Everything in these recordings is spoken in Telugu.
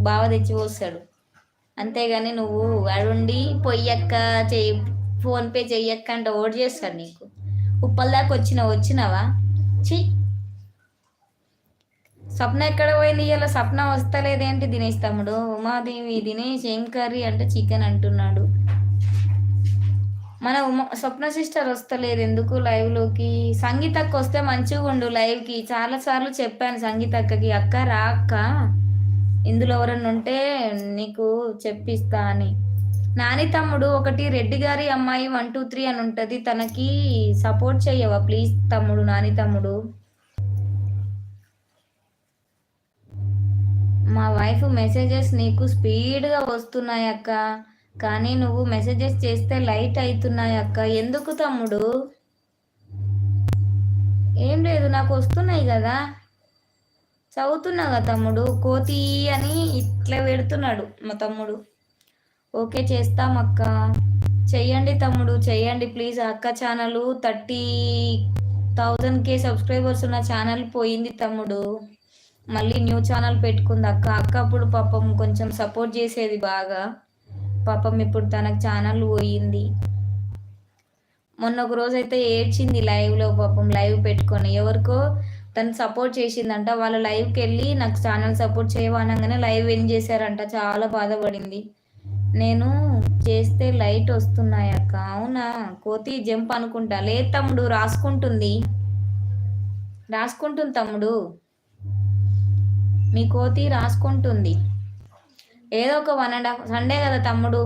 బావ తెచ్చి పోస్తాడు. అంతేగాని నువ్వు అడుండి పొయ్యక్క చెయ్యి, ఫోన్పే చెయ్యక్క అంటే ఓడి చేస్తాడు నీకు. ఉప్పల దాకా వచ్చినావా? ఛీ, స్వప్న ఎక్కడ పోయింది? ఇలా స్వప్న వస్తలేదేంటి? దినేష్ తమ్ముడు, ఉమాదేవి దినేష్ ఏం కర్రీ అంటే చికెన్ అంటున్నాడు. మన స్వప్న సిస్టర్ వస్తలేదు ఎందుకు లైవ్లోకి? సంగీతక్క వస్తే మంచిగా ఉండు లైవ్కి. చాలాసార్లు చెప్పాను సంగీతక్కకి, అక్క రా అక్క, ఇందులో ఎవరన్నా ఉంటే నీకు చెప్పిస్తా అని. నాని తమ్ముడు ఒకటి రెడ్డి గారి అమ్మాయి 1 2 3 అని ఉంటుంది, తనకి సపోర్ట్ చెయ్యవా ప్లీజ్ తమ్ముడు? నాని తమ్ముడు, మా వైఫ్ మెసేజెస్ నీకు స్పీడ్గా వస్తున్నాయి అక్క, కానీ నువ్వు మెసేజెస్ చేస్తే లైట్ అవుతున్నాయి అక్క. ఎందుకు తమ్ముడు? ఏం లేదు, నాకు వస్తున్నాయి కదా, చదువుతున్నా కదా తమ్ముడు. కోతి అని ఇట్లా పెడుతున్నాడు మా తమ్ముడు. ఓకే చేస్తాం అక్క, చెయ్యండి తమ్ముడు చెయ్యండి ప్లీజ్. అక్క ఛానల్ 30,000K సబ్స్క్రైబర్స్ ఉన్న ఛానల్ పోయింది తమ్ముడు, మళ్ళీ న్యూ ఛానల్ పెట్టుకుంది అక్క. అక్క అప్పుడు పాపం కొంచెం సపోర్ట్ చేసేది బాగా, పాపం ఇప్పుడు తనకు ఛానల్ పోయింది. మొన్న ఒక రోజు అయితే ఏడ్చింది లైవ్లో, పాపం లైవ్ పెట్టుకొని ఎవరికో తను సపోర్ట్ చేసిందంట. వాళ్ళ లైవ్కి వెళ్ళి నాకు ఛానల్ సపోర్ట్ చేయవనగానే లైవ్ విన్ చేశారంట, చాలా బాధపడింది. నేను చేస్తే లైట్ వస్తున్నాయి అక్క. అవునా? కోతి జంప్ అనుకుంటా. లేదు తమ్ముడు, రాసుకుంటుంది తమ్ముడు, మీ కోతి రాసుకుంటుంది. ఏదో ఒక 1.5 సండే కదా తమ్ముడు,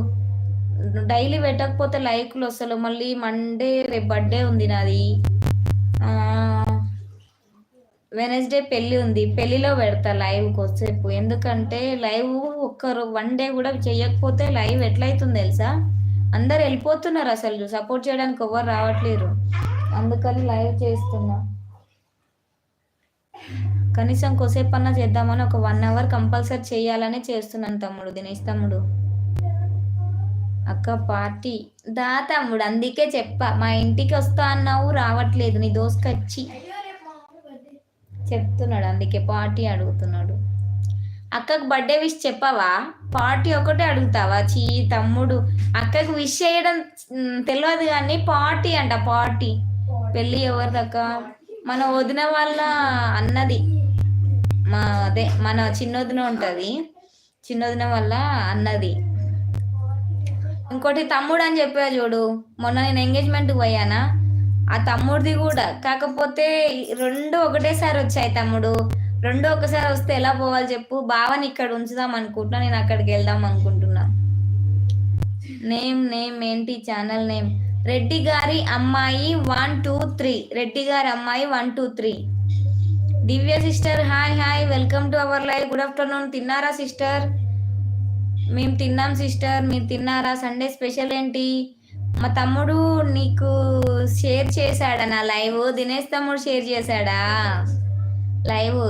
డైలీ పెట్టకపోతే లైక్లు వస్తలు. మళ్ళీ మండే రేపు బర్త్డే ఉంది నాది, వెనస్డే పెళ్ళి ఉంది, పెళ్ళిలో పెడతా లైవ్ కొద్దిసేపు. ఎందుకంటే లైవ్ ఒక్కరు 1 డే కూడా చేయకపోతే లైవ్ ఎట్లయితుంది తెలుసా? అందరు వెళ్ళిపోతున్నారు, అసలు సపోర్ట్ చేయడానికి ఎవరు రావట్లేరు, అందుకని లైవ్ చేస్తున్నా. కనీసం కొద్దిసేపు అన్నా చేద్దామని ఒక 1 అవర్ కంపల్సరీ చేయాలని చేస్తున్నాను తమ్ముడు. దినేష్ తమ్ముడు, అక్క పార్టీ దా తమ్ముడు, అందుకే చెప్పా మా ఇంటికి వస్తా అన్నావు, రావట్లేదు నీ దోసుకొచ్చి చెప్తున్నాడు, అందుకే పార్టీ అడుగుతున్నాడు. అక్కకు బర్త్డే విష్ చెప్పవా? పార్టీ ఒకటే అడుగుతావా? చీ తమ్ముడు, అక్కకు విష్ చేయడం తెలియదు కానీ పార్టీ అంట, పార్టీ. పెళ్ళి ఎవరిదక్క? మన వదిన వాళ్ళ అన్నది, మన చిన్నొదిన ఉంటుంది, చిన్నొదిన వల్ల అన్నది. ఇంకోటి తమ్ముడు అని చెప్పా చూడు, మొన్న నేను ఎంగేజ్మెంట్ పోయానా, ఆ తమ్ముడిది కూడా. కాకపోతే 2 ఒకటేసారి వచ్చాయి తమ్ముడు, 2 ఒకసారి వస్తే ఎలా పోవాలి చెప్పు? బావని ఇక్కడ ఉంచుదాం అనుకుంటున్నా, నేను అక్కడికి వెళ్దాం అనుకుంటున్నా. నేమ్ ఏంటి ఛానల్ నేమ్? రెడ్డి గారి అమ్మాయి 1 2 3, రెడ్డి గారి అమ్మాయి 1 2 3. Divya sister hi, welcome to our live. Good afternoon. తిన్నారా సిస్టర్? మేము తిన్నాం సిస్టర్, మీరు తిన్నారా? సండే స్పెషల్ ఏంటి? మా తమ్ముడు నీకు షేర్ చేశాడా నా లైవ్? దినేష్ తమ్ముడు షేర్ చేశాడా లైవ్?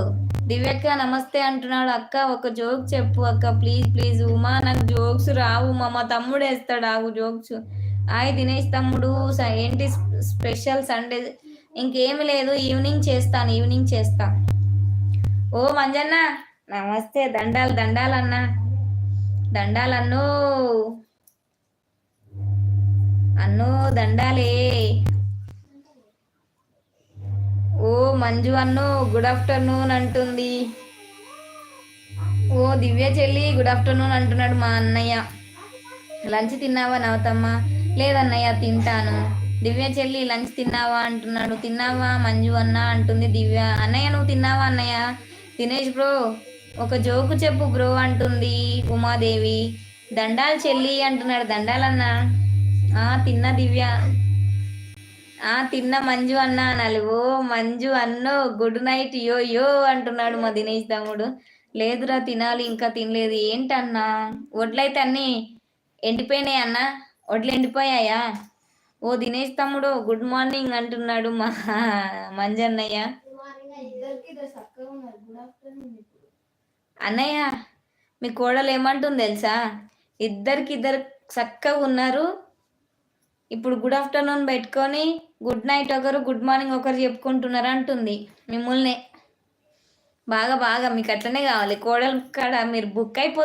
దివ్యక్క నమస్తే అంటున్నాడు. అక్క ఒక జోక్ చెప్పు అక్క ప్లీజ్. ఉమా నాకు జోక్స్ రావు, మా తమ్ముడు వేస్తాడు ఆగు జోక్స్. హాయ్ దినేష్ తమ్ముడు, ఏంటి స్పెషల్ సండే? ఇంకేమి లేదు, ఈవినింగ్ చేస్తా. ఓ మంజన్న నమస్తే, దండాలన్నా, అన్నో దండాలే. ఓ మంజు అన్నో గుడ్ ఆఫ్టర్నూన్ అంటుంది. ఓ దివ్య చెల్లి గుడ్ ఆఫ్టర్నూన్ అంటున్నాడు మా అన్నయ్య. లంచ్ తిన్నావా నవతమ్మ? లేదన్నయ్య తింటాను. దివ్య చెల్లి లంచ్ తిన్నావా అంటున్నాడు. తిన్నావా మంజు అన్న అంటుంది దివ్య. అన్నయ్య నువ్వు తిన్నావా అన్నయ్య? దినేష్ బ్రో ఒక జోకు చెప్పు బ్రో అంటుంది ఉమాదేవి. దండాలు చెల్లి అంటున్నాడు. దండాలన్నా. తిన్నా దివ్య. తిన్న మంజు అన్న అనాలి. ఓ మంజు అన్నో గుడ్ నైట్ యో అంటున్నాడు మా దినేష్ తమ్ముడు. లేదురా తినాలి, ఇంకా తినలేదు. ఏంటన్నా వడ్లయితే అన్నీ ఎండిపోయినాయి అన్న? వడ్లు ఎండిపోయాయా? ఓ దినేష్ తమ్ముడు గుడ్ మార్నింగ్ అంటున్నాడు మా మంజన్నయ్య. అన్నయ్య మీ కోడలు ఏమంటుంది తెలుసా? ఇద్దరు చక్కగా ఉన్నారు, ఇప్పుడు గుడ్ ఆఫ్టర్నూన్ పెట్టుకొని గుడ్ నైట్ ఒకరు, గుడ్ మార్నింగ్ ఒకరు చెప్పుకుంటున్నారు అంటుంది మిమ్మల్ని. బాగా బాగా మీకు అట్లనే కావాలి. కోడలు కాడ మీరు బుక్ అయిపోతారు.